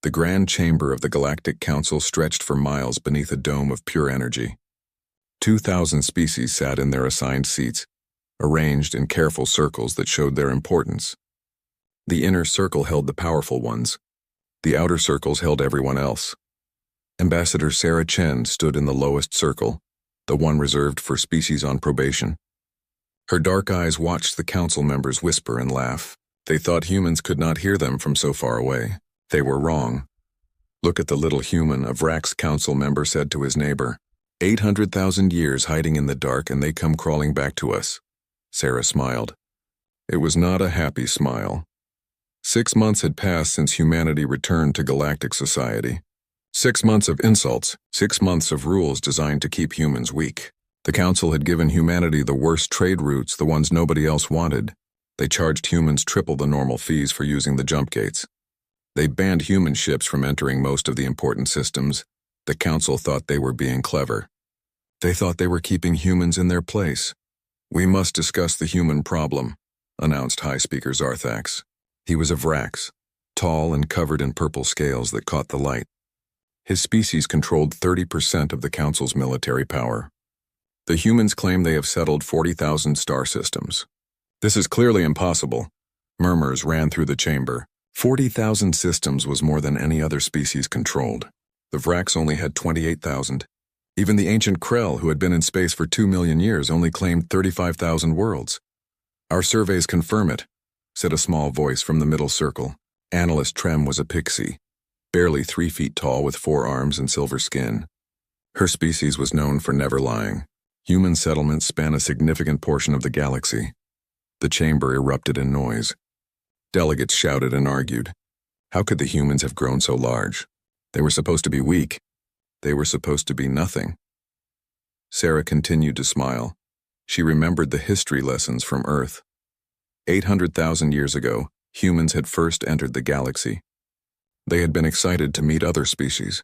The grand chamber of the Galactic Council stretched for miles beneath a dome of pure energy. 2,000 species sat in their assigned seats, arranged in careful circles that showed their importance. The inner circle held the powerful ones. The outer circles held everyone else. Ambassador Sarah Chen stood in the lowest circle, the one reserved for species on probation. Her dark eyes watched the council members whisper and laugh. They thought humans could not hear them from so far away. They were wrong. "Look at the little human," a Vrax council member said to his neighbor. 800,000 years hiding in the dark and they come crawling back to us. Sarah smiled. It was not a happy smile. 6 months had passed since humanity returned to galactic society. 6 months of insults, 6 months of rules designed to keep humans weak. The council had given humanity the worst trade routes, the ones nobody else wanted. They charged humans triple the normal fees for using the jump gates. They banned human ships from entering most of the important systems. The council thought they were being clever. They thought they were keeping humans in their place. "We must discuss the human problem," announced High Speaker Zarthax. He was a Vrax, tall and covered in purple scales that caught the light. His species controlled 30% of the council's military power. The humans claim they have settled 40,000 star systems. "This is clearly impossible." Murmurs ran through the chamber. 40,000 systems was more than any other species controlled. The Vrax only had 28,000. Even the ancient Krell, who had been in space for 2 million years, only claimed 35,000 worlds. "Our surveys confirm it," said a small voice from the middle circle. Analyst Trem was a pixie, barely 3 feet tall with 4 arms and silver skin. Her species was known for never lying. Human settlements span a significant portion of the galaxy. The chamber erupted in noise. Delegates shouted and argued. How could the humans have grown so large? They were supposed to be weak. They were supposed to be nothing. Sarah continued to smile. She remembered the history lessons from Earth. 800,000 years ago, humans had first entered the galaxy. They had been excited to meet other species.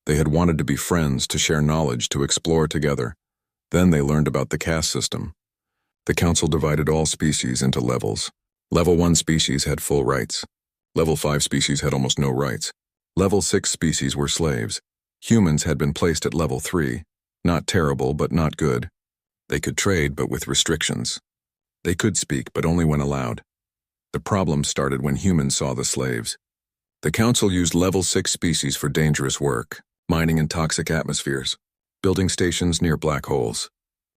They had wanted to be friends, to share knowledge, to explore together. Then they learned about the caste system. The council divided all species into levels. Level 1 species had full rights. Level 5 species had almost no rights. Level 6 species were slaves. Humans had been placed at level 3. Not terrible, but not good. They could trade, but with restrictions. They could speak, but only when allowed. The problem started when humans saw the slaves. The council used level 6 species for dangerous work, mining in toxic atmospheres, building stations near black holes,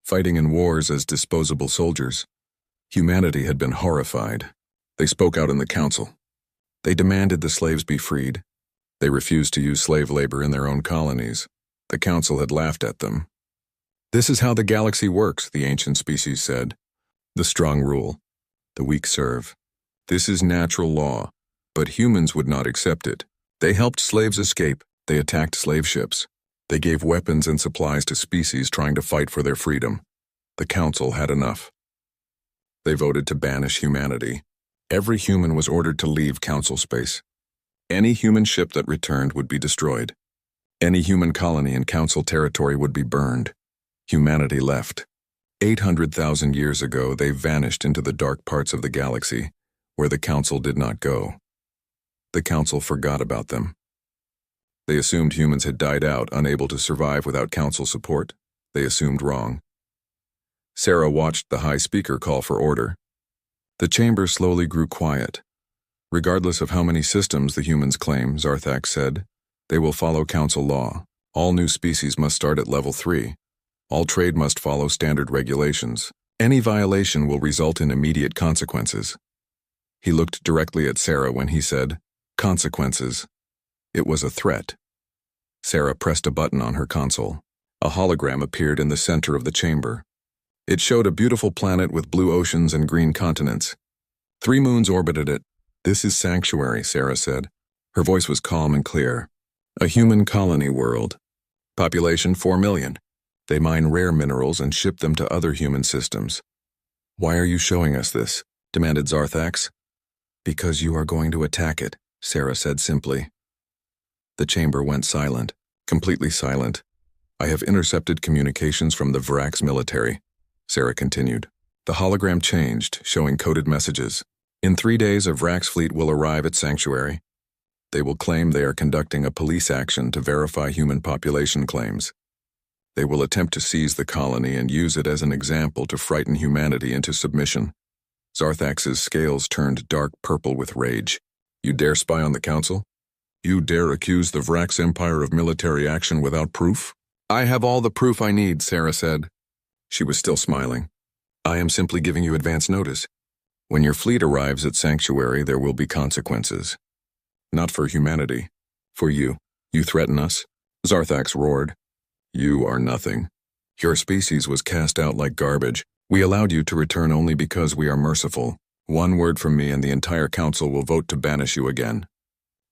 fighting in wars as disposable soldiers. Humanity had been horrified. They spoke out in the council. They demanded the slaves be freed. They refused to use slave labor in their own colonies. The council had laughed at them. "This is how the galaxy works," the ancient species said. "The strong rule. The weak serve. This is natural law." But humans would not accept it. They helped slaves escape. They attacked slave ships. They gave weapons and supplies to species trying to fight for their freedom. The council had enough. They voted to banish humanity. Every human was ordered to leave council space. Any human ship that returned would be destroyed. Any human colony in council territory would be burned. Humanity left. 800,000 years ago, they vanished into the dark parts of the galaxy, where the council did not go. The council forgot about them. They assumed humans had died out, unable to survive without council support. They assumed wrong. Sarah watched the High Speaker call for order. The chamber slowly grew quiet. Regardless of how many systems the humans claim, Zarthax said, they will follow council law. All new species must start at level 3. All trade must follow standard regulations. Any violation will result in immediate consequences. He looked directly at Sarah when he said, "Consequences." It was a threat. Sarah pressed a button on her console. A hologram appeared in the center of the chamber. It showed a beautiful planet with blue oceans and green continents. 3 moons orbited it. "This is Sanctuary," Sarah said. Her voice was calm and clear. "A human colony world. Population 4 million. They mine rare minerals and ship them to other human systems." "Why are you showing us this?" demanded Zarthax. "Because you are going to attack it," Sarah said simply. The chamber went silent, completely silent. "I have intercepted communications from the Vrax military," Sarah continued. The hologram changed, showing coded messages. "In 3 days, a Vrax fleet will arrive at Sanctuary. They will claim they are conducting a police action to verify human population claims. They will attempt to seize the colony and use it as an example to frighten humanity into submission. Zarthax's scales turned dark purple with rage. You dare spy on the council? You dare accuse the Vrax Empire of military action without proof? I have all the proof I need, Sarah said. She was still smiling. I am simply giving you advance notice. When your fleet arrives at Sanctuary, there will be consequences. Not for humanity. For you. You threaten us? Zarthax roared. You are nothing. Your species was cast out like garbage. We allowed you to return only because we are merciful. One word from me and the entire council will vote to banish you again.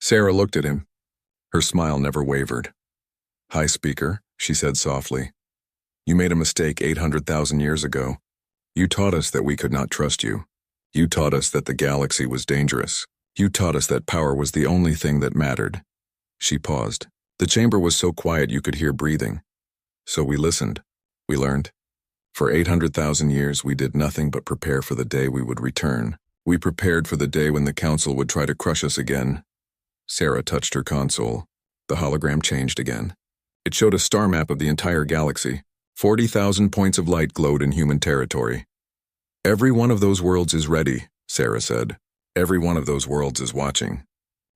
Sarah looked at him. Her smile never wavered. High Speaker, she said softly. You made a mistake 800,000 years ago. You taught us that we could not trust you. You taught us that the galaxy was dangerous. You taught us that power was the only thing that mattered. She paused. The chamber was so quiet you could hear breathing. So we listened. We learned. For 800,000 years we did nothing but prepare for the day we would return. We prepared for the day when the council would try to crush us again. Sarah touched her console. The hologram changed again. It showed a star map of the entire galaxy. 40,000 points of light glowed in human territory. Every one of those worlds is ready, Sarah said. Every one of those worlds is watching.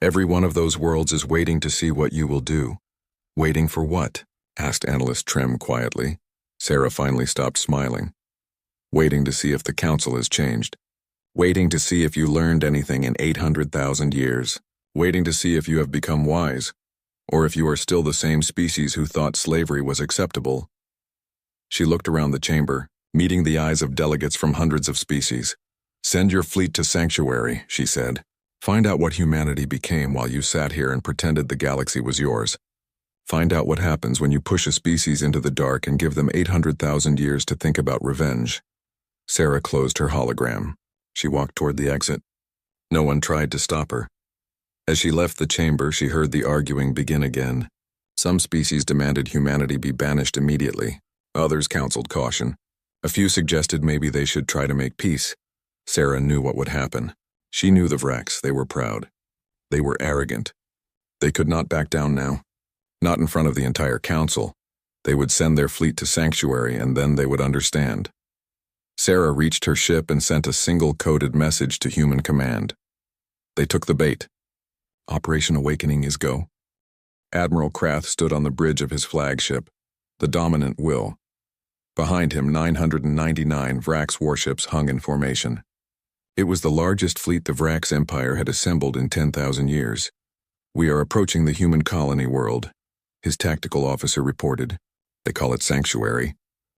Every one of those worlds is waiting to see what you will do. Waiting for what? Asked Analyst Trem quietly. Sarah finally stopped smiling. Waiting to see if the council has changed. Waiting to see if you learned anything in 800,000 years. Waiting to see if you have become wise. Or if you are still the same species who thought slavery was acceptable. She looked around the chamber, meeting the eyes of delegates from hundreds of species. Send your fleet to Sanctuary, she said. Find out what humanity became while you sat here and pretended the galaxy was yours. Find out what happens when you push a species into the dark and give them 800,000 years to think about revenge. Sarah closed her hologram. She walked toward the exit. No one tried to stop her. As she left the chamber, she heard the arguing begin again. Some species demanded humanity be banished immediately. Others counseled caution. A few suggested maybe they should try to make peace. Sarah knew what would happen. She knew the Vrax. They were proud. They were arrogant. They could not back down now. Not in front of the entire council. They would send their fleet to Sanctuary and then they would understand. Sarah reached her ship and sent a single coded message to Human Command. They took the bait. Operation Awakening is go. Admiral Krath stood on the bridge of his flagship, the Dominant Will. Behind him, 999 Vrax warships hung in formation. It was the largest fleet the Vrax Empire had assembled in 10,000 years. We are approaching the human colony world, his tactical officer reported. They call it Sanctuary.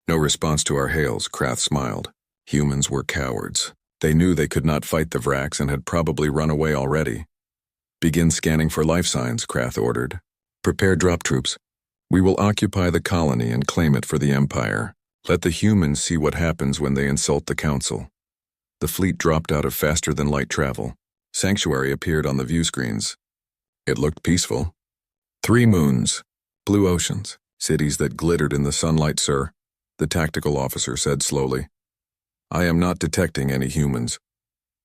No response to our hails, Krath smiled. Humans were cowards. They knew they could not fight the Vrax and had probably run away already. Begin scanning for life signs, Krath ordered. Prepare drop troops. We will occupy the colony and claim it for the Empire. Let the humans see what happens when they insult the Council. The fleet dropped out of faster-than-light travel. Sanctuary appeared on the view screens. It looked peaceful. 3 moons, blue oceans, cities that glittered in the sunlight, sir, the tactical officer said slowly. I am not detecting any humans.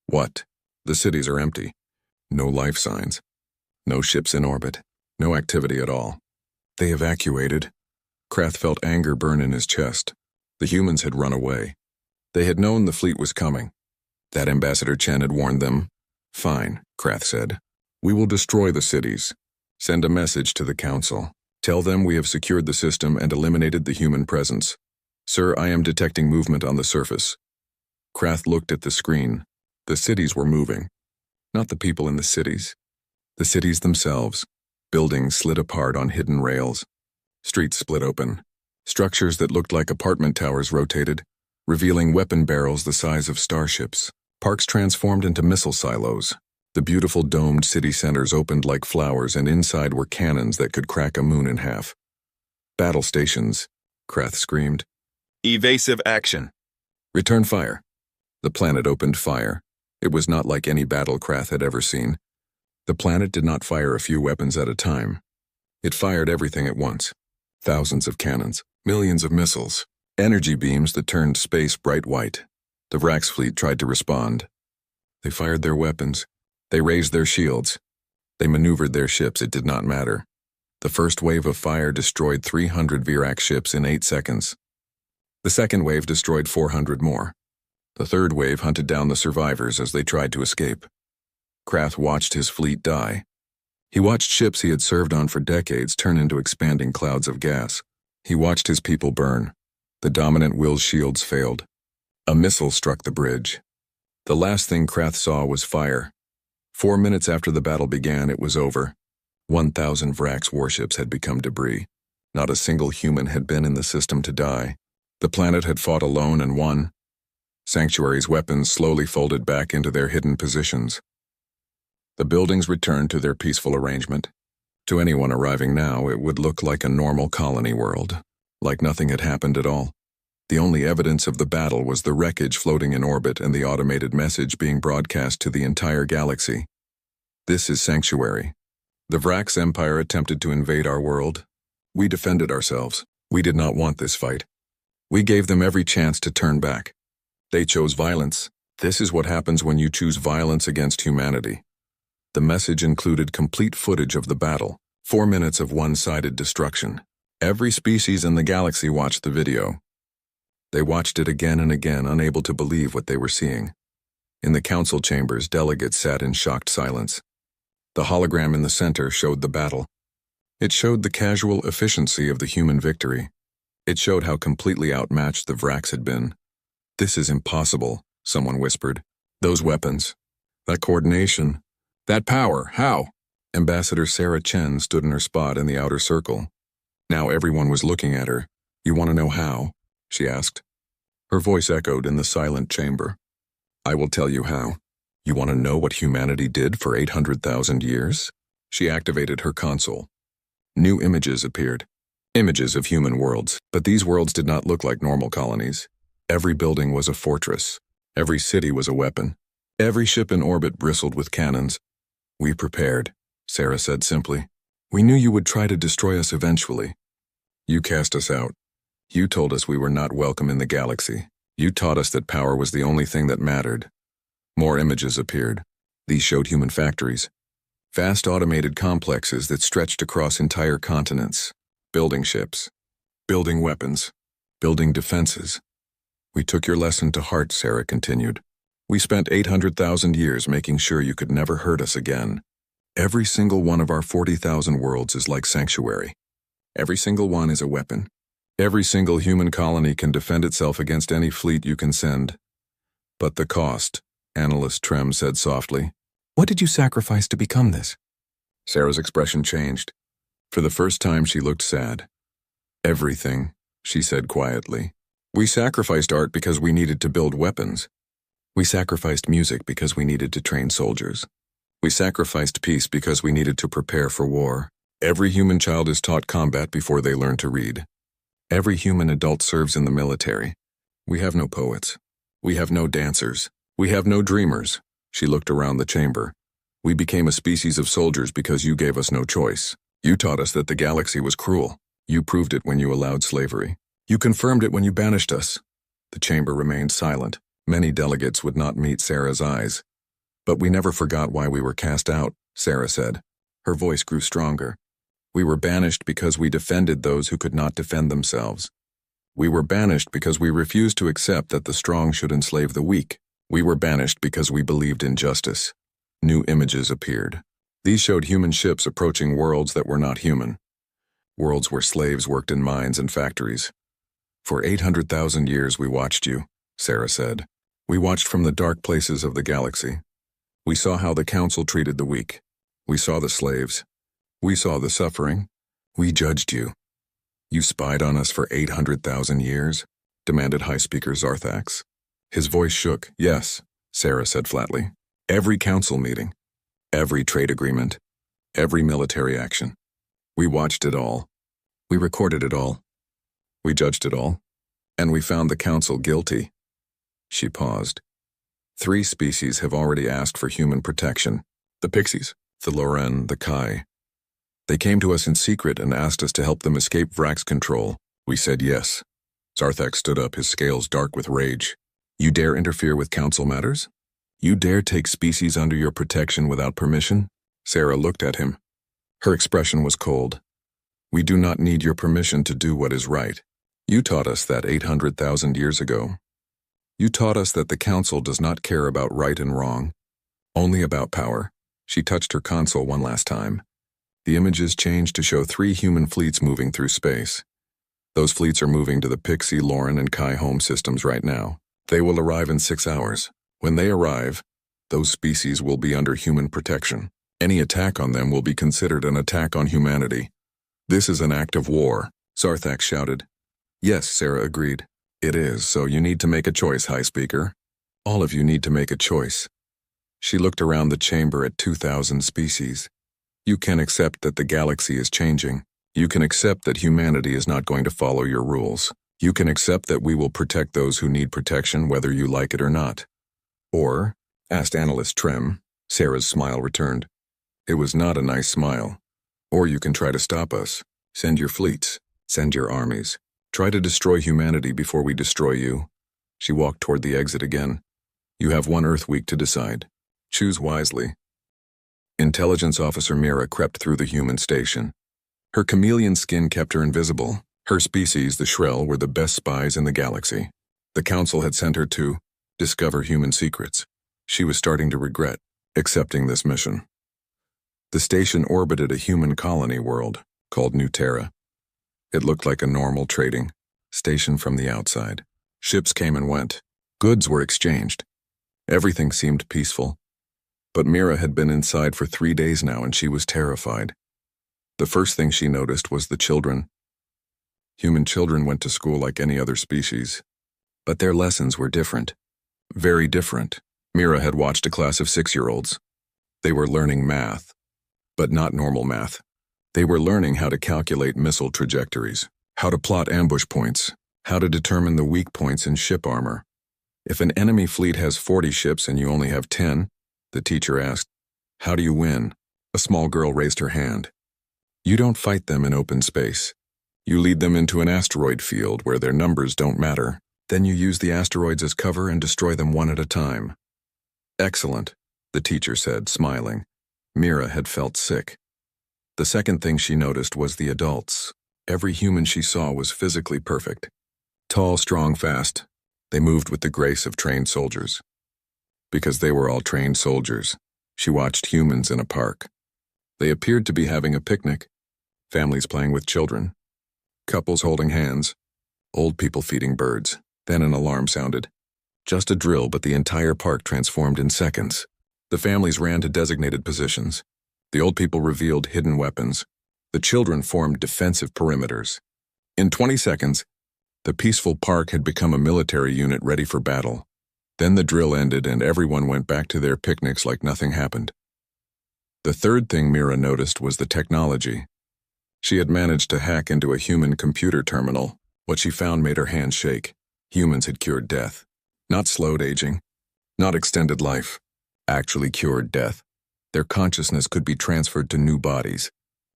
What? The cities are empty. No life signs. No ships in orbit. No activity at all. They evacuated. Krath felt anger burn in his chest. The humans had run away. They had known the fleet was coming. That Ambassador Chen had warned them. Fine, Krath said. We will destroy the cities. Send a message to the Council. Tell them we have secured the system and eliminated the human presence. Sir, I am detecting movement on the surface. Krath looked at the screen. The cities were moving. Not the people in the cities. The cities themselves. Buildings slid apart on hidden rails. Streets split open. Structures that looked like apartment towers rotated, revealing weapon barrels the size of starships. Parks transformed into missile silos. The beautiful domed city centers opened like flowers, and inside were cannons that could crack a moon in half. Battle stations, Krath screamed. Evasive action. Return fire. The planet opened fire. It was not like any battle Krath had ever seen. The planet did not fire a few weapons at a time. It fired everything at once. Thousands of cannons, millions of missiles, energy beams that turned space bright white. The Vrax fleet tried to respond. They fired their weapons. They raised their shields. They maneuvered their ships, it did not matter. The first wave of fire destroyed 300 Virac ships in 8 seconds. The second wave destroyed 400 more. The third wave hunted down the survivors as they tried to escape. Krath watched his fleet die. He watched ships he had served on for decades turn into expanding clouds of gas. He watched his people burn. The dominant will's shields failed. A missile struck the bridge. The last thing Krath saw was fire. 4 minutes after the battle began, it was over. 1,000 Vrax warships had become debris. Not a single human had been in the system to die. The planet had fought alone and won. Sanctuary's weapons slowly folded back into their hidden positions. The buildings returned to their peaceful arrangement. To anyone arriving now, it would look like a normal colony world, like nothing had happened at all. The only evidence of the battle was the wreckage floating in orbit and the automated message being broadcast to the entire galaxy. This is Sanctuary. The Vrax Empire attempted to invade our world. We defended ourselves. We did not want this fight. We gave them every chance to turn back. They chose violence. This is what happens when you choose violence against humanity. The message included complete footage of the battle, 4 minutes of one-sided destruction. Every species in the galaxy watched the video. They watched it again and again, unable to believe what they were seeing. In the council chambers, delegates sat in shocked silence. The hologram in the center showed the battle. It showed the casual efficiency of the human victory. It showed how completely outmatched the Vrax had been. "This is impossible," someone whispered. "Those weapons, that coordination, that power, how?" Ambassador Sarah Chen stood in her spot in the outer circle. Now everyone was looking at her. "You want to know how?" she asked. Her voice echoed in the silent chamber. "I will tell you how. You want to know what humanity did for 800,000 years?" She activated her console. New images appeared. Images of human worlds, but these worlds did not look like normal colonies. Every building was a fortress. Every city was a weapon. Every ship in orbit bristled with cannons. "We prepared," Sarah said simply. "We knew you would try to destroy us eventually. You cast us out. You told us we were not welcome in the galaxy. You taught us that power was the only thing that mattered." More images appeared. These showed human factories. Vast automated complexes that stretched across entire continents. Building ships. Building weapons. Building defenses. "We took your lesson to heart," Sarah continued. "We spent 800,000 years making sure you could never hurt us again. Every single one of our 40,000 worlds is like Sanctuary. Every single one is a weapon. Every single human colony can defend itself against any fleet you can send. But the cost," Analyst Trem said softly. "What did you sacrifice to become this?" Sarah's expression changed. For the first time, she looked sad. "Everything," she said quietly. "We sacrificed art because we needed to build weapons. We sacrificed music because we needed to train soldiers. We sacrificed peace because we needed to prepare for war. Every human child is taught combat before they learn to read. Every human adult serves in the military. We have no poets. We have no dancers. We have no dreamers." She looked around the chamber. "We became a species of soldiers because you gave us no choice. You taught us that the galaxy was cruel. You proved it when you allowed slavery. You confirmed it when you banished us." The chamber remained silent. Many delegates would not meet Sarah's eyes. "But we never forgot why we were cast out," Sarah said. Her voice grew stronger. "We were banished because we defended those who could not defend themselves. We were banished because we refused to accept that the strong should enslave the weak. We were banished because we believed in justice." New images appeared. These showed human ships approaching worlds that were not human. Worlds where slaves worked in mines and factories. "For 800,000 years we watched you," Sarah said. "We watched from the dark places of the galaxy. We saw how the council treated the weak. We saw the slaves. We saw the suffering. We judged you." "You spied on us for 800,000 years?" demanded High Speaker Zarthax. His voice shook. "Yes," Sarah said flatly. "Every council meeting. Every trade agreement. Every military action. We watched it all. We recorded it all. We judged it all. And we found the council guilty." She paused. 3 species have already asked for human protection. The Pixies, the Loren, the Kai. They came to us in secret and asked us to help them escape Vrax control. We said yes. Zarthax stood up, his scales dark with rage. "You dare interfere with council matters? You dare take species under your protection without permission? Sarah looked at him. Her expression was cold. "We do not need your permission to do what is right. You taught us that 800,000 years ago. You taught us that the council does not care about right and wrong, only about power." She touched her console one last time. The images changed to show 3 human fleets moving through space. Those fleets are moving to the Pixie, Lauren, and Kai home systems right now. They will arrive in 6 hours. When they arrive, those species will be under human protection. Any attack on them will be considered an attack on humanity. This is an act of war, Sarthax shouted. Yes, Sarah agreed. It is, so you need to make a choice, High Speaker. All of you need to make a choice. She looked around the chamber at 2,000 species. You can accept that the galaxy is changing. You can accept that humanity is not going to follow your rules. You can accept that we will protect those who need protection whether you like it or not. Or, asked Analyst Trem. Sarah's smile returned. It was not a nice smile. Or you can try to stop us. Send your fleets. Send your armies. Try to destroy humanity before we destroy you. She walked toward the exit again. You have 1 Earth week to decide. Choose wisely. Intelligence Officer Mira crept through the human station. Her chameleon skin kept her invisible. Her species, the Shrell, were the best spies in the galaxy. The Council had sent her to discover human secrets. She was starting to regret accepting this mission. The station orbited a human colony world called New Terra. It looked like a normal trading station from the outside. Ships came and went. Goods were exchanged. Everything seemed peaceful. But Mira had been inside for 3 days now and she was terrified. The first thing she noticed was the children. Human children went to school like any other species. But their lessons were different. Very different. Mira had watched a class of 6-year-olds. They were learning math. But not normal math. They were learning how to calculate missile trajectories, how to plot ambush points, how to determine the weak points in ship armor. If an enemy fleet has 40 ships and you only have 10, the teacher asked, how do you win? A small girl raised her hand. You don't fight them in open space. You lead them into an asteroid field where their numbers don't matter. Then you use the asteroids as cover and destroy them one at a time. Excellent, the teacher said, smiling. Mira had felt sick. The second thing she noticed was the adults. Every human she saw was physically perfect. Tall, strong, fast. They moved with the grace of trained soldiers. Because they were all trained soldiers, she watched humans in a park. They appeared to be having a picnic, families playing with children, couples holding hands, old people feeding birds. Then an alarm sounded. Just a drill, but the entire park transformed in seconds. The families ran to designated positions. The old people revealed hidden weapons. The children formed defensive perimeters. In 20 seconds, the peaceful park had become a military unit ready for battle. Then the drill ended and everyone went back to their picnics like nothing happened. The third thing Mira noticed was the technology. She had managed to hack into a human computer terminal. What she found made her hands shake. Humans had cured death. Not slowed aging. Not extended life. Actually cured death. Their consciousness could be transferred to new bodies.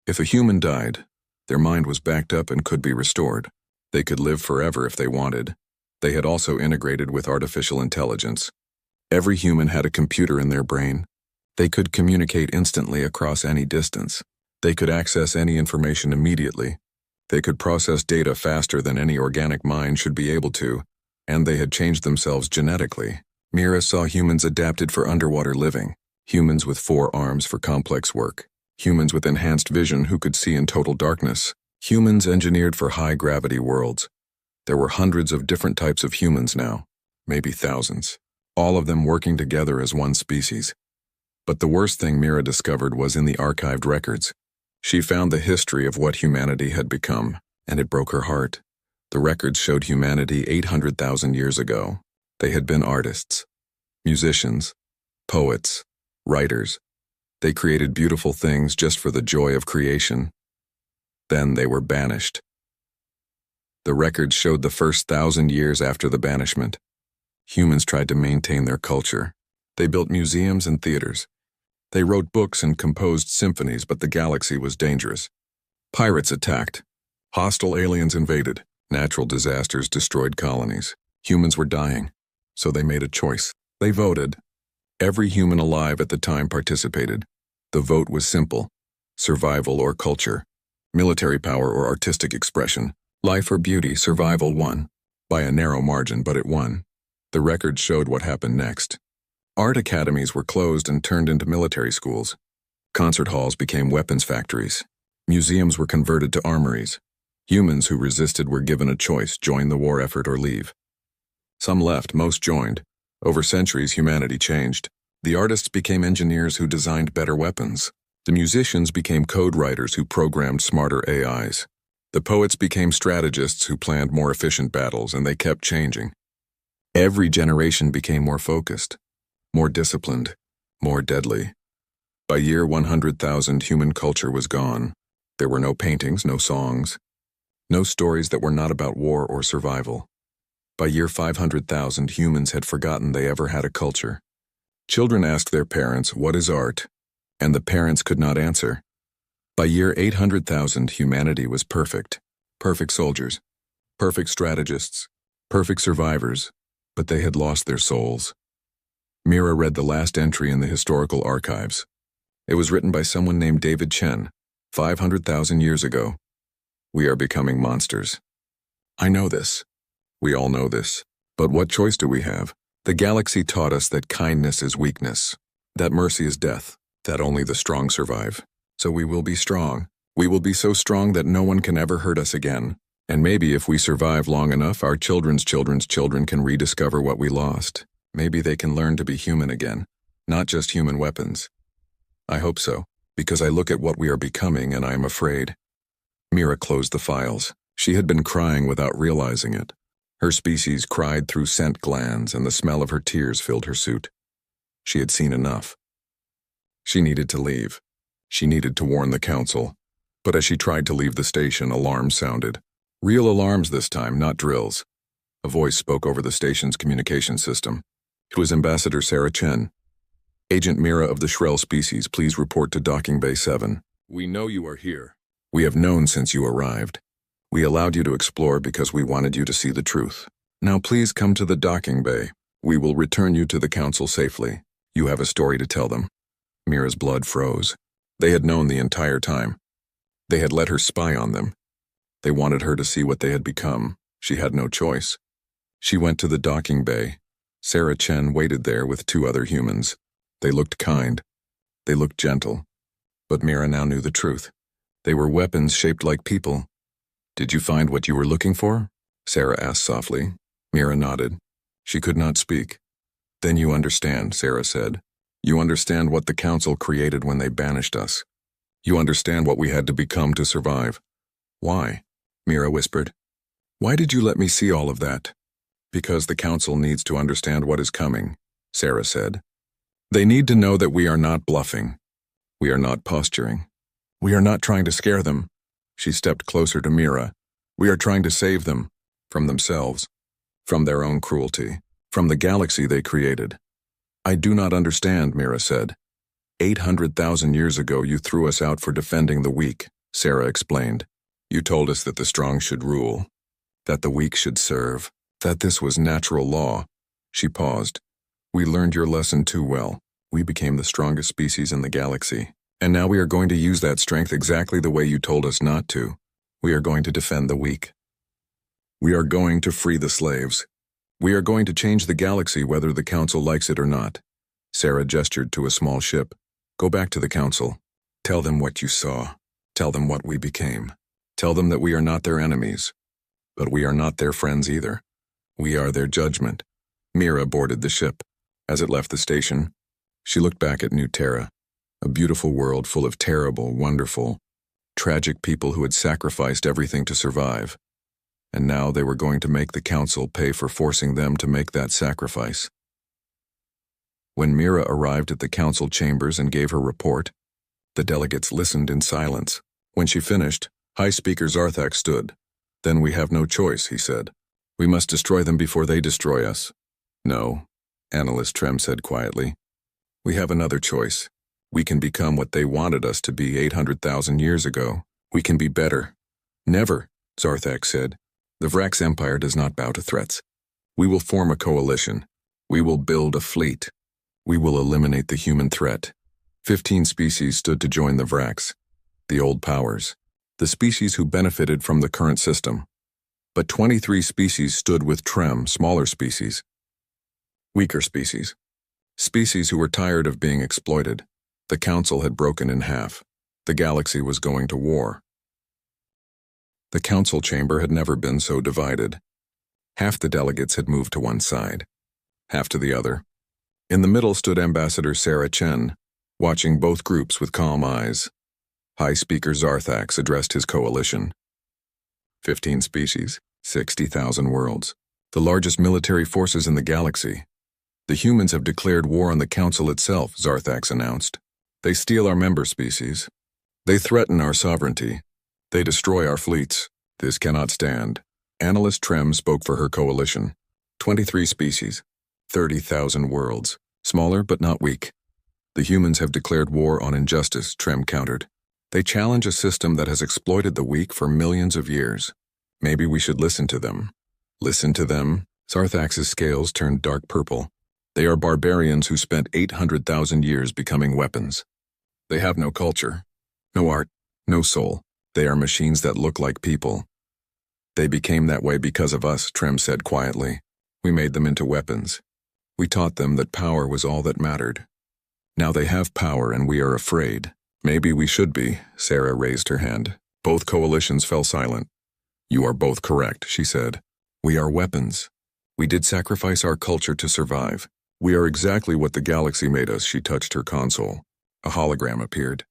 If a human died, their mind was backed up and could be restored. They could live forever if they wanted. They had also integrated with artificial intelligence. Every human had a computer in their brain. They could communicate instantly across any distance. They could access any information immediately. They could process data faster than any organic mind should be able to, and they had changed themselves genetically. Mira saw humans adapted for underwater living, humans with 4 arms for complex work, humans with enhanced vision who could see in total darkness, humans engineered for high-gravity worlds. There were hundreds of different types of humans now, maybe thousands, all of them working together as one species. But the worst thing Mira discovered was in the archived records. She found the history of what humanity had become, and it broke her heart. The records showed humanity 800,000 years ago. They had been artists, musicians, poets, writers. They created beautiful things just for the joy of creation. Then they were banished. The records showed the first 1,000 years after the banishment. Humans tried to maintain their culture. They built museums and theaters. They wrote books and composed symphonies, but the galaxy was dangerous. Pirates attacked. Hostile aliens invaded. Natural disasters destroyed colonies. Humans were dying. So they made a choice. They voted. Every human alive at the time participated. The vote was simple: survival or culture, military power or artistic expression, life or beauty. Survival won. By a narrow margin, but it won. The records showed what happened next. Art academies were closed and turned into military schools. Concert halls became weapons factories. Museums were converted to armories. Humans who resisted were given a choice: join the war effort or leave. Some left, most joined. Over centuries, humanity changed. The artists became engineers who designed better weapons. The musicians became code writers who programmed smarter AIs. The poets became strategists who planned more efficient battles, and they kept changing. Every generation became more focused, more disciplined, more deadly. By year 100,000, human culture was gone. There were no paintings, no songs, no stories that were not about war or survival. By year 500,000, humans had forgotten they ever had a culture. Children asked their parents, "What is art?" And the parents could not answer. By year 800,000, humanity was perfect. Perfect soldiers, perfect strategists, perfect survivors, but they had lost their souls. Mira read the last entry in the historical archives. It was written by someone named David Chen, 500,000 years ago. We are becoming monsters. I know this. We all know this. But what choice do we have? The galaxy taught us that kindness is weakness, that mercy is death, that only the strong survive. So we will be strong. We will be so strong that no one can ever hurt us again. And maybe if we survive long enough, our children's children's children can rediscover what we lost. Maybe they can learn to be human again, not just human weapons. I hope so, because I look at what we are becoming and I am afraid. Mira closed the files. She had been crying without realizing it. Her species cried through scent glands, and the smell of her tears filled her suit. She had seen enough. She needed to leave. She needed to warn the council. But as she tried to leave the station, alarms sounded. Real alarms this time, not drills. A voice spoke over the station's communication system. It was Ambassador Sarah Chen. "Agent Mira of the Shrell species, please report to Docking Bay 7. We know you are here. We have known since you arrived. We allowed you to explore because we wanted you to see the truth. Now please come to the docking bay. We will return you to the council safely. You have a story to tell them." Mira's blood froze. They had known the entire time. They had let her spy on them. They wanted her to see what they had become. She had no choice. She went to the docking bay. Sarah Chen waited there with 2 other humans. They looked kind. They looked gentle. But Mira now knew the truth. They were weapons shaped like people. "Did you find what you were looking for?" Sarah asked softly. Mira nodded. She could not speak. "Then you understand," Sarah said. "You understand what the council created when they banished us. You understand what we had to become to survive." "Why?" Mira whispered. "Why did you let me see all of that?" "Because the council needs to understand what is coming," Sarah said. "They need to know that we are not bluffing. We are not posturing. We are not trying to scare them." She stepped closer to Mira. "We are trying to save them. From themselves. From their own cruelty. From the galaxy they created." "I do not understand," Mira said. 800,000 years ago you threw us out for defending the weak," Sarah explained. "You told us that the strong should rule, that the weak should serve, that this was natural law." She paused. "We learned your lesson too well. We became the strongest species in the galaxy. And now we are going to use that strength exactly the way you told us not to. We are going to defend the weak. We are going to free the slaves. We are going to change the galaxy whether the council likes it or not." Sarah gestured to a small ship. "Go back to the council. Tell them what you saw. Tell them what we became. Tell them that we are not their enemies. But we are not their friends either. We are their judgment." Mira boarded the ship. As it left the station, she looked back at New Terra, a beautiful world full of terrible, wonderful, tragic people who had sacrificed everything to survive. And now they were going to make the council pay for forcing them to make that sacrifice. When Mira arrived at the council chambers and gave her report, the delegates listened in silence. When she finished, High Speaker Zarthak stood. "Then we have no choice," he said. "We must destroy them before they destroy us." "No," Analyst Trem said quietly. "We have another choice. We can become what they wanted us to be 800,000 years ago. We can be better." "Never," Zarthak said. "The Vrax Empire does not bow to threats. We will form a coalition. We will build a fleet. We will eliminate the human threat. 15 species stood to join the Vrax, the old powers, the species who benefited from the current system. But 23 species stood with Trem, smaller species. Weaker species. Species who were tired of being exploited. The council had broken in half. The galaxy was going to war. The council chamber had never been so divided. Half the delegates had moved to one side, half to the other. In the middle stood Ambassador Sarah Chen, watching both groups with calm eyes. High Speaker Zarthax addressed his coalition. 15 species, 60,000 worlds, the largest military forces in the galaxy. The humans have declared war on the council itself, Zarthax announced. They steal our member species. They threaten our sovereignty. They destroy our fleets. This cannot stand. Analyst Trem spoke for her coalition. 23 species, 30,000 worlds, smaller but not weak. The humans have declared war on injustice, Trem countered. They challenge a system that has exploited the weak for millions of years. Maybe we should listen to them. Listen to them? Zarthax's scales turned dark purple. They are barbarians who spent 800,000 years becoming weapons. They have no culture, no art, no soul. They are machines that look like people. They became that way because of us, Trem said quietly. We made them into weapons. We taught them that power was all that mattered. Now they have power and we are afraid. Maybe we should be, Sarah raised her hand. Both coalitions fell silent. You are both correct, she said. We are weapons. We did sacrifice our culture to survive. We are exactly what the galaxy made us, she touched her console. A hologram appeared.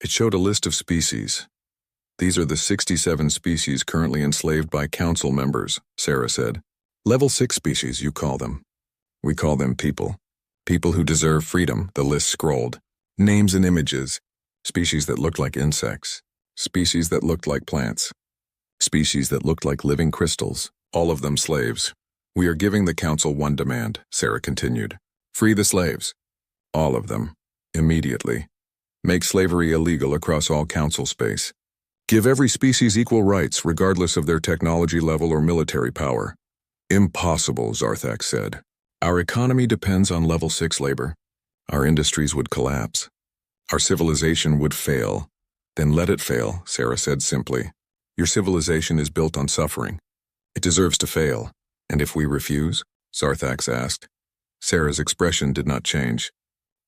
It showed a list of species. These are the 67 species currently enslaved by council members, Sarah said. Level 6 species, you call them. We call them people. People who deserve freedom, the list scrolled. Names and images. Species that looked like insects. Species that looked like plants. Species that looked like living crystals. All of them slaves. We are giving the council one demand, Sarah continued. Free the slaves. All of them. Immediately. Make slavery illegal across all council space. Give every species equal rights regardless of their technology level or military power. Impossible, Zarthax said. Our economy depends on level 6 labor. Our industries would collapse. Our civilization would fail. Then let it fail, Sarah said simply. Your civilization is built on suffering. It deserves to fail. And if we refuse? Zarthax asked. Sarah's expression did not change.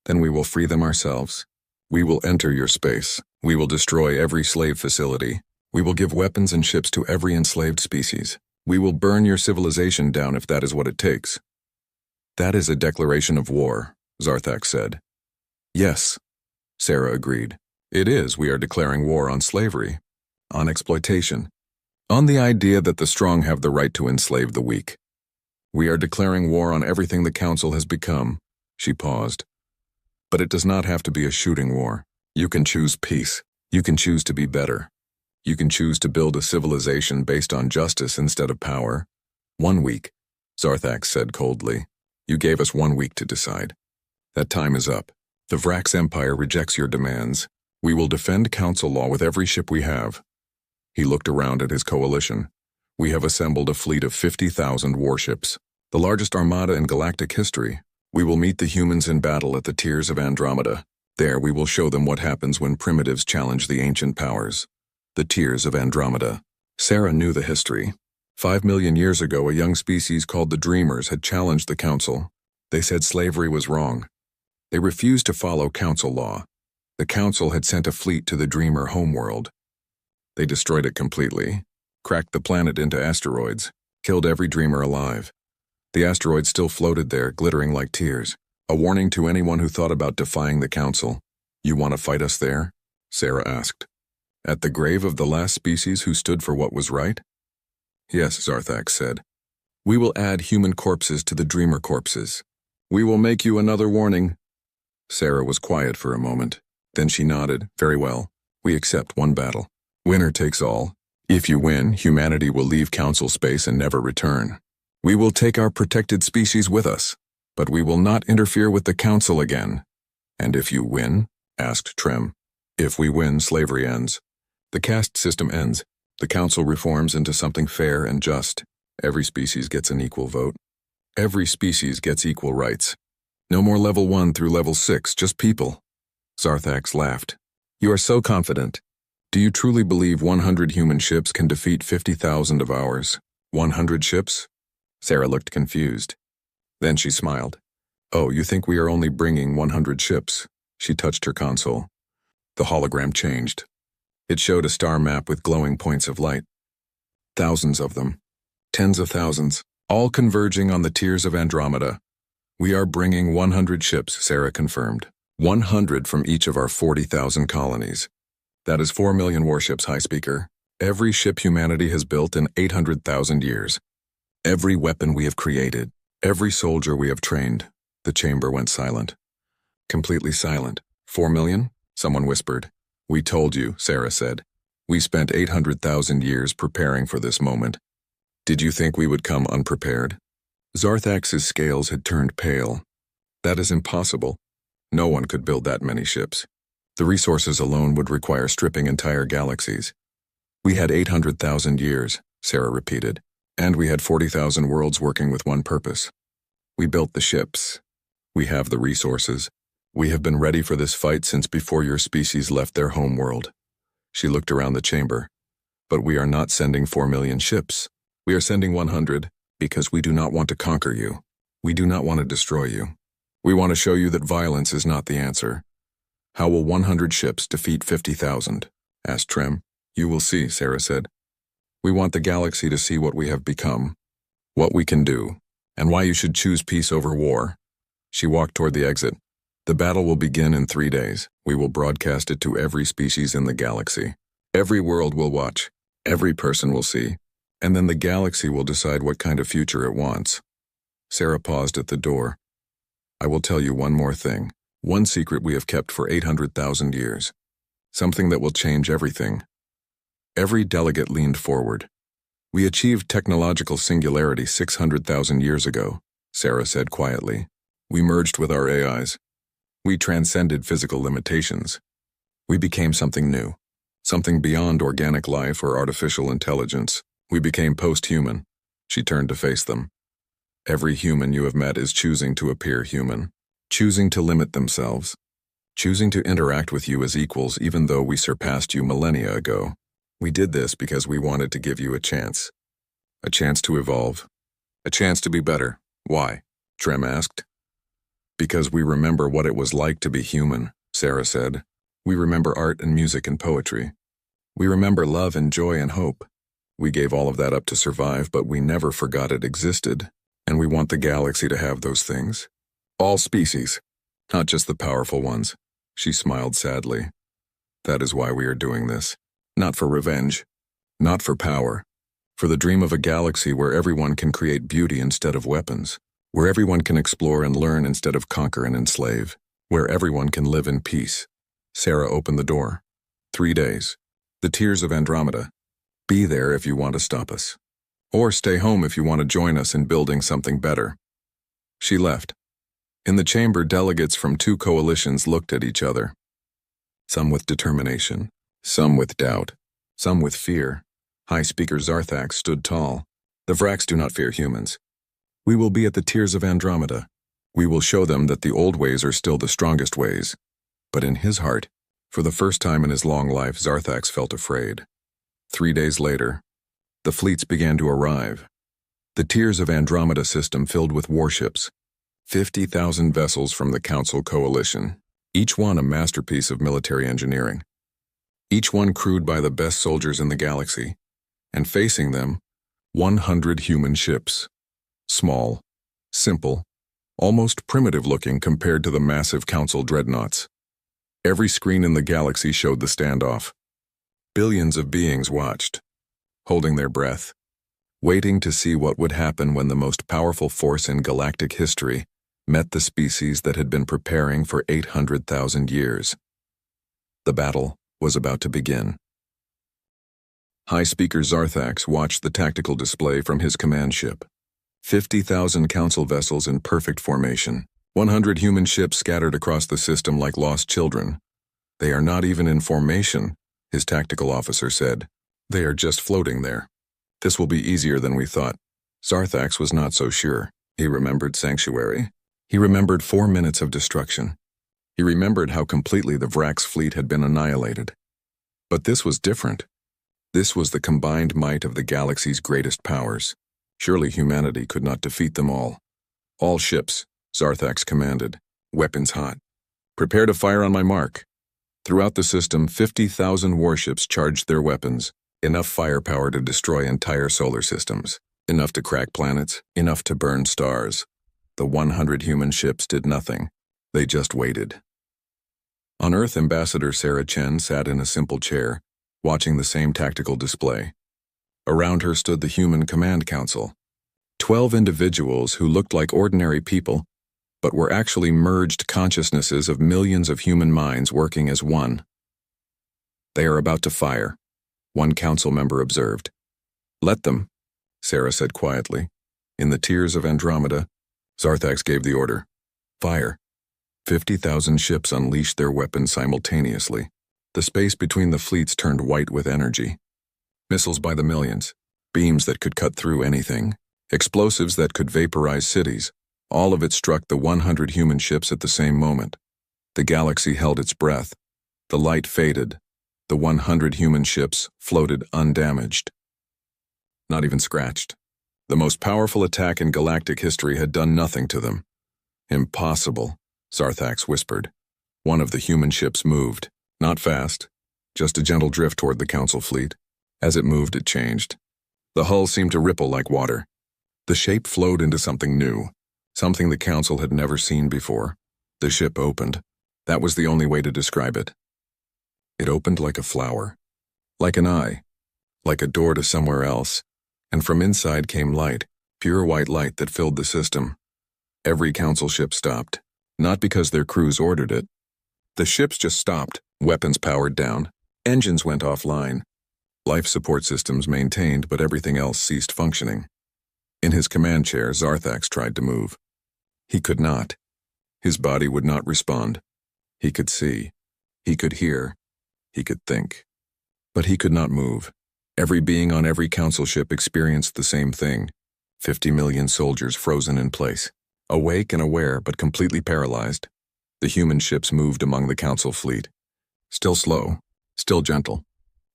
Then we will free them ourselves. We will enter your space. We will destroy every slave facility. We will give weapons and ships to every enslaved species. We will burn your civilization down if that is what it takes. That is a declaration of war, Zarthax said. Yes, Sarah agreed. It is. We are declaring war on slavery, on exploitation, on the idea that the strong have the right to enslave the weak. We are declaring war on everything the council has become. She paused. But it does not have to be a shooting war. You can choose peace. You can choose to be better. You can choose to build a civilization based on justice instead of power. 1 week, Zarthax said coldly. You gave us 1 week to decide. That time is up. The Vrax Empire rejects your demands. We will defend council law with every ship we have. He looked around at his coalition. We have assembled a fleet of 50,000 warships, the largest armada in galactic history. We will meet the humans in battle at the Tiers of Andromeda. There we will show them what happens when primitives challenge the ancient powers. The Tiers of Andromeda. Sarah knew the history. 5 million years ago, a young species called the Dreamers had challenged the council. They said slavery was wrong. They refused to follow council law. The council had sent a fleet to the Dreamer homeworld. They destroyed it completely, cracked the planet into asteroids, killed every Dreamer alive. The asteroids still floated there, glittering like tears. A warning to anyone who thought about defying the council. You want to fight us there? Sarah asked. At the grave of the last species who stood for what was right? Yes, Zarthax said. We will add human corpses to the Dreamer corpses. We will make you another warning. Sarah was quiet for a moment. Then she nodded. Very well. We accept one battle. Winner takes all. If you win, humanity will leave council space and never return. We will take our protected species with us, but we will not interfere with the council again. And if you win? Asked Trem. If we win, slavery ends. The caste system ends. The council reforms into something fair and just. Every species gets an equal vote. Every species gets equal rights. No more level 1 through level 6, just people. Zarthax laughed. You are so confident. Do you truly believe 100 human ships can defeat 50,000 of ours? 100 ships? Sarah looked confused. Then she smiled. Oh, you think we are only bringing 100 ships? She touched her console. The hologram changed. It showed a star map with glowing points of light. Thousands of them. Tens of thousands, all converging on the tiers of Andromeda. We are bringing 100 ships, Sarah confirmed. 100 from each of our 40,000 colonies. That is 4 million warships, High Speaker. Every ship humanity has built in 800,000 years. Every weapon we have created. Every soldier we have trained. The chamber went silent. Completely silent. 4 million? Someone whispered. We told you, Sarah said. We spent 800,000 years preparing for this moment. Did you think we would come unprepared? Zarthax's scales had turned pale. That is impossible. No one could build that many ships. The resources alone would require stripping entire galaxies. We had 800,000 years, Sarah repeated, and we had 40,000 worlds working with one purpose. We built the ships. We have the resources. We have been ready for this fight since before your species left their home world. She looked around the chamber. But we are not sending 4 million ships. We are sending 100 because we do not want to conquer you. We do not want to destroy you. We want to show you that violence is not the answer. How will 100 ships defeat 50,000? Asked Trem. You will see, Sarah said. We want the galaxy to see what we have become, what we can do, and why you should choose peace over war. She walked toward the exit. The battle will begin in 3 days. We will broadcast it to every species in the galaxy. Every world will watch. Every person will see. And then the galaxy will decide what kind of future it wants. Sarah paused at the door. I will tell you one more thing. One secret we have kept for 800,000 years. Something that will change everything. Every delegate leaned forward. We achieved technological singularity 600,000 years ago, Sarah said quietly. We merged with our AIs. We transcended physical limitations. We became something new. Something beyond organic life or artificial intelligence. We became post-human. She turned to face them. Every human you have met is choosing to appear human. Choosing to limit themselves. Choosing to interact with you as equals even though we surpassed you millennia ago. We did this because we wanted to give you a chance. A chance to evolve. A chance to be better. Why? Trem asked. Because we remember what it was like to be human, Sarah said. We remember art and music and poetry. We remember love and joy and hope. We gave all of that up to survive, but we never forgot it existed, and we want the galaxy to have those things. All species, not just the powerful ones. She smiled sadly. That is why we are doing this. Not for revenge. Not for power. For the dream of a galaxy where everyone can create beauty instead of weapons. Where everyone can explore and learn instead of conquer and enslave. Where everyone can live in peace. Sarah opened the door. 3 days. The tiers of Andromeda. Be there if you want to stop us. Or stay home if you want to join us in building something better. She left. In the chamber, delegates from 2 coalitions looked at each other. Some with determination, some with doubt, some with fear. High Speaker Zarthax stood tall. The Vrax do not fear humans. We will be at the tiers of Andromeda. We will show them that the old ways are still the strongest ways. But in his heart, for the first time in his long life, Zarthax felt afraid. 3 days later, the fleets began to arrive. The tiers of Andromeda system filled with warships. 50,000 vessels from the Council Coalition, each one a masterpiece of military engineering. Each one crewed by the best soldiers in the galaxy, and facing them, 100 human ships. Small, simple, almost primitive-looking compared to the massive Council dreadnoughts. Every screen in the galaxy showed the standoff. Billions of beings watched, holding their breath, waiting to see what would happen when the most powerful force in galactic history met the species that had been preparing for 800,000 years. The battle was about to begin. High Speaker Zarthax watched the tactical display from his command ship. 50,000 council vessels in perfect formation. 100 human ships scattered across the system like lost children. They are not even in formation, his tactical officer said. They are just floating there. This will be easier than we thought. Zarthax was not so sure. He remembered Sanctuary. He remembered 4 minutes of destruction. He remembered how completely the Vrax fleet had been annihilated. But this was different. This was the combined might of the galaxy's greatest powers. Surely humanity could not defeat them all. All ships, Zarthax commanded, weapons hot. Prepare to fire on my mark. Throughout the system, 50,000 warships charged their weapons, enough firepower to destroy entire solar systems, enough to crack planets, enough to burn stars. The 100 human ships did nothing. They just waited. On Earth, Ambassador Sarah Chen sat in a simple chair, watching the same tactical display. Around her stood the Human Command Council, 12 individuals who looked like ordinary people, but were actually merged consciousnesses of millions of human minds working as one. They are about to fire, one council member observed. Let them, Sarah said quietly. In the tears of Andromeda, Zarthax gave the order. Fire. 50,000 ships unleashed their weapons simultaneously. The space between the fleets turned white with energy. Missiles by the millions, beams that could cut through anything, explosives that could vaporize cities. All of it struck the 100 human ships at the same moment. The galaxy held its breath. The light faded. The 100 human ships floated undamaged. Not even scratched. The most powerful attack in galactic history had done nothing to them. Impossible, Zarthax whispered. One of the human ships moved. Not fast, just a gentle drift toward the council fleet. As it moved, it changed. The hull seemed to ripple like water. The shape flowed into something new. Something the council had never seen before. The ship opened. That was the only way to describe it. It opened like a flower, like an eye, like a door to somewhere else, and from inside came light, pure white light that filled the system. Every council ship stopped, not because their crews ordered it. The ships just stopped, weapons powered down, engines went offline. Life support systems maintained, but everything else ceased functioning. In his command chair, Zarthax tried to move. He could not. His body would not respond. He could see. He could hear. He could think. But he could not move. Every being on every council ship experienced the same thing. 50 million soldiers frozen in place. Awake and aware, but completely paralyzed. The human ships moved among the council fleet. Still slow. Still gentle.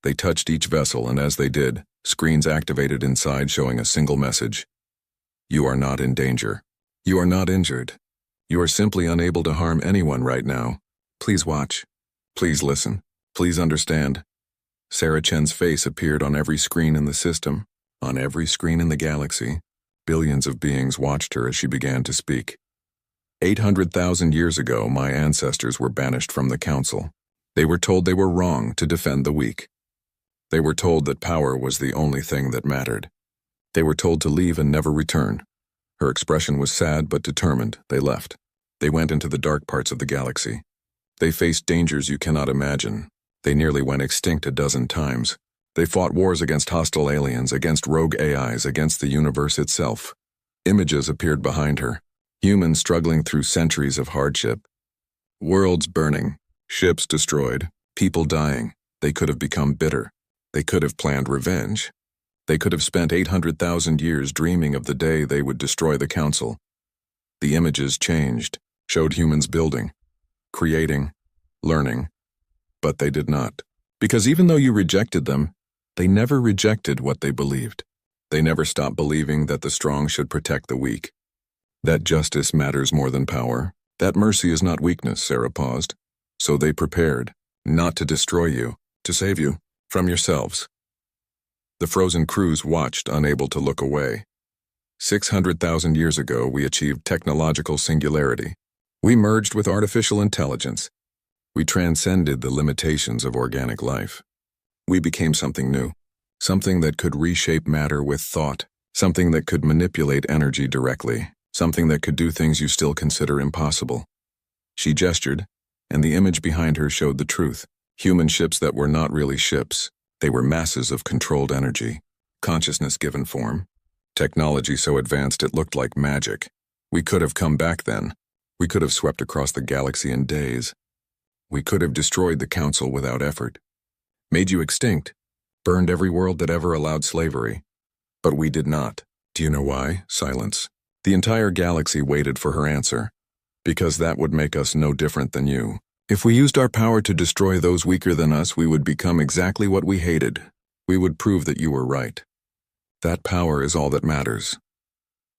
They touched each vessel, and as they did, screens activated inside showing a single message. You are not in danger. You are not injured. You are simply unable to harm anyone right now. Please watch. Please listen. Please understand. Sarah Chen's face appeared on every screen in the system, on every screen in the galaxy. Billions of beings watched her as she began to speak. 800,000 years ago, my ancestors were banished from the council. They were told they were wrong to defend the weak. They were told that power was the only thing that mattered. They were told to leave and never return. Her expression was sad but determined. They left. They went into the dark parts of the galaxy. They faced dangers you cannot imagine. They nearly went extinct a dozen times. They fought wars against hostile aliens, against rogue AIs, against the universe itself. Images appeared behind her. Humans struggling through centuries of hardship. Worlds burning. Ships destroyed. People dying. They could have become bitter. They could have planned revenge. They could have spent 800,000 years dreaming of the day they would destroy the council. The images changed, showed humans building, creating, learning. But they did not. Because even though you rejected them, they never rejected what they believed. They never stopped believing that the strong should protect the weak. That justice matters more than power. That mercy is not weakness, Sarah paused. So they prepared, not to destroy you, to save you, from yourselves. The frozen crews watched, unable to look away. 600,000 years ago, we achieved technological singularity. We merged with artificial intelligence. We transcended the limitations of organic life. We became something new, something that could reshape matter with thought, something that could manipulate energy directly, something that could do things you still consider impossible. She gestured, and the image behind her showed the truth. Human ships that were not really ships. They were masses of controlled energy, consciousness given form, technology so advanced it looked like magic. We could have come back then. We could have swept across the galaxy in days. We could have destroyed the council without effort, made you extinct, burned every world that ever allowed slavery. But we did not. Do you know why? Silence. The entire galaxy waited for her answer. Because that would make us no different than you. If we used our power to destroy those weaker than us, we would become exactly what we hated. We would prove that you were right. That power is all that matters.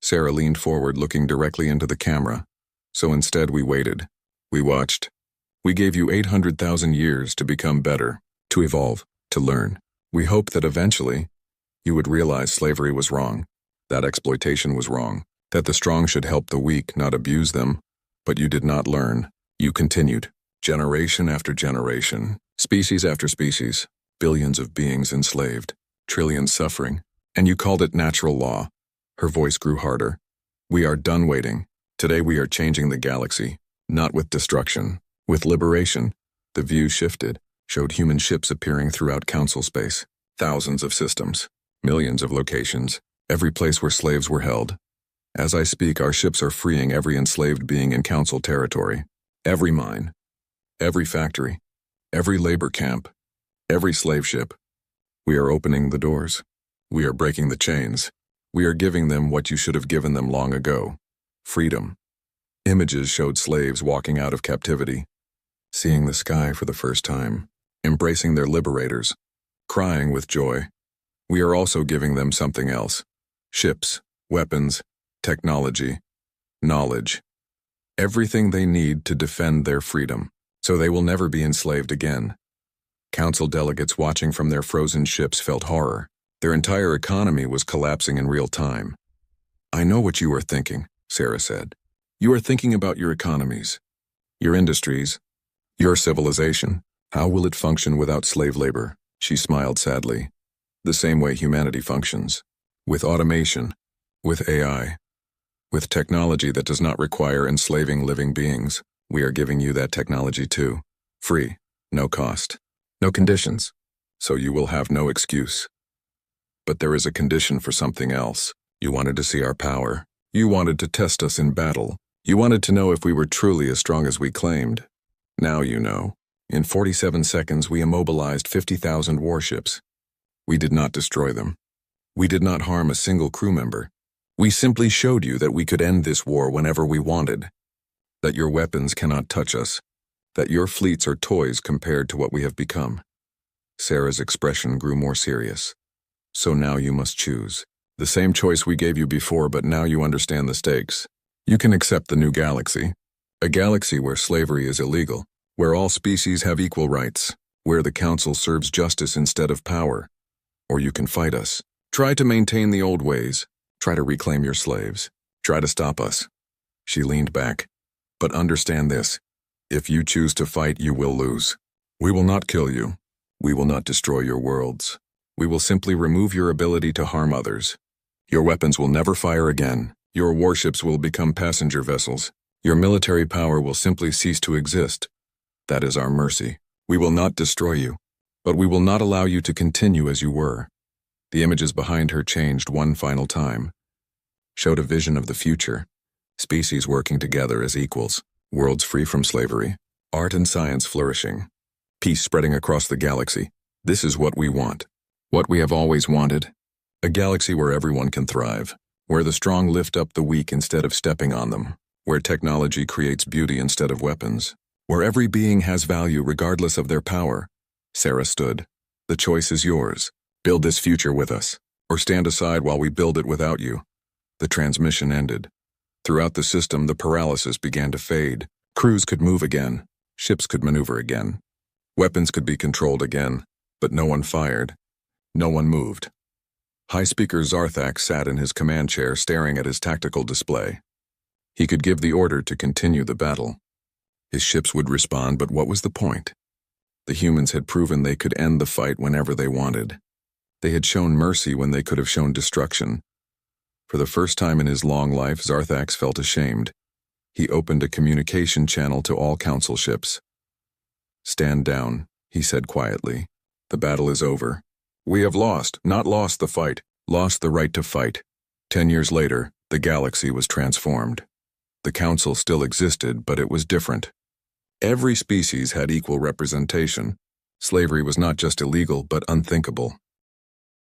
Sarah leaned forward, looking directly into the camera. So instead we waited. We watched. We gave you 800,000 years to become better, to evolve, to learn. We hoped that eventually you would realize slavery was wrong, that exploitation was wrong, that the strong should help the weak, not abuse them. But you did not learn. You continued. Generation after generation, species after species, billions of beings enslaved, trillions suffering, and you called it natural law. Her voice grew harder. We are done waiting. Today we are changing the galaxy, not with destruction, with liberation. The view shifted, showed human ships appearing throughout council space, thousands of systems, millions of locations, every place where slaves were held. As I speak, our ships are freeing every enslaved being in council territory, every mine, every factory, every labor camp, every slave ship. We are opening the doors. We are breaking the chains. We are giving them what you should have given them long ago. Freedom. Images showed slaves walking out of captivity, seeing the sky for the first time, embracing their liberators, crying with joy. We are also giving them something else. Ships, weapons, technology, knowledge. Everything they need to defend their freedom, so they will never be enslaved again. Council delegates watching from their frozen ships felt horror. Their entire economy was collapsing in real time. I know what you are thinking, Sarah said. You are thinking about your economies, your industries, your civilization. How will it function without slave labor? She smiled sadly. The same way humanity functions. With automation, with AI, with technology that does not require enslaving living beings. We are giving you that technology too. Free, no cost, no conditions. So you will have no excuse. But there is a condition for something else. You wanted to see our power. You wanted to test us in battle. You wanted to know if we were truly as strong as we claimed. Now you know. In 47 seconds, we immobilized 50,000 warships. We did not destroy them. We did not harm a single crew member. We simply showed you that we could end this war whenever we wanted. That your weapons cannot touch us. That your fleets are toys compared to what we have become. Sarah's expression grew more serious. So now you must choose. The same choice we gave you before, but now you understand the stakes. You can accept the new galaxy. A galaxy where slavery is illegal, where all species have equal rights, where the council serves justice instead of power. Or you can fight us. Try to maintain the old ways. Try to reclaim your slaves. Try to stop us. She leaned back. But understand this. If you choose to fight, you will lose. We will not kill you. We will not destroy your worlds. We will simply remove your ability to harm others. Your weapons will never fire again. Your warships will become passenger vessels. Your military power will simply cease to exist. That is our mercy. We will not destroy you, but we will not allow you to continue as you were. The images behind her changed one final time. Showed a vision of the future. Species working together as equals. Worlds free from slavery. Art and science flourishing. Peace spreading across the galaxy. This is what we want. What we have always wanted. A galaxy where everyone can thrive. Where the strong lift up the weak instead of stepping on them. Where technology creates beauty instead of weapons. Where every being has value regardless of their power. Sarah stood. The choice is yours. Build this future with us, or stand aside while we build it without you. The transmission ended. Throughout the system, the paralysis began to fade. Crews could move again. Ships could maneuver again. Weapons could be controlled again, but no one fired. No one moved. High Speaker Zarthak sat in his command chair staring at his tactical display. He could give the order to continue the battle. His ships would respond, but what was the point? The humans had proven they could end the fight whenever they wanted. They had shown mercy when they could have shown destruction. For the first time in his long life, Zarthax felt ashamed. He opened a communication channel to all council ships. "Stand down," he said quietly. "The battle is over. We have lost, not lost the fight, lost the right to fight." 10 years later, the galaxy was transformed. The council still existed, but it was different. Every species had equal representation. Slavery was not just illegal, but unthinkable.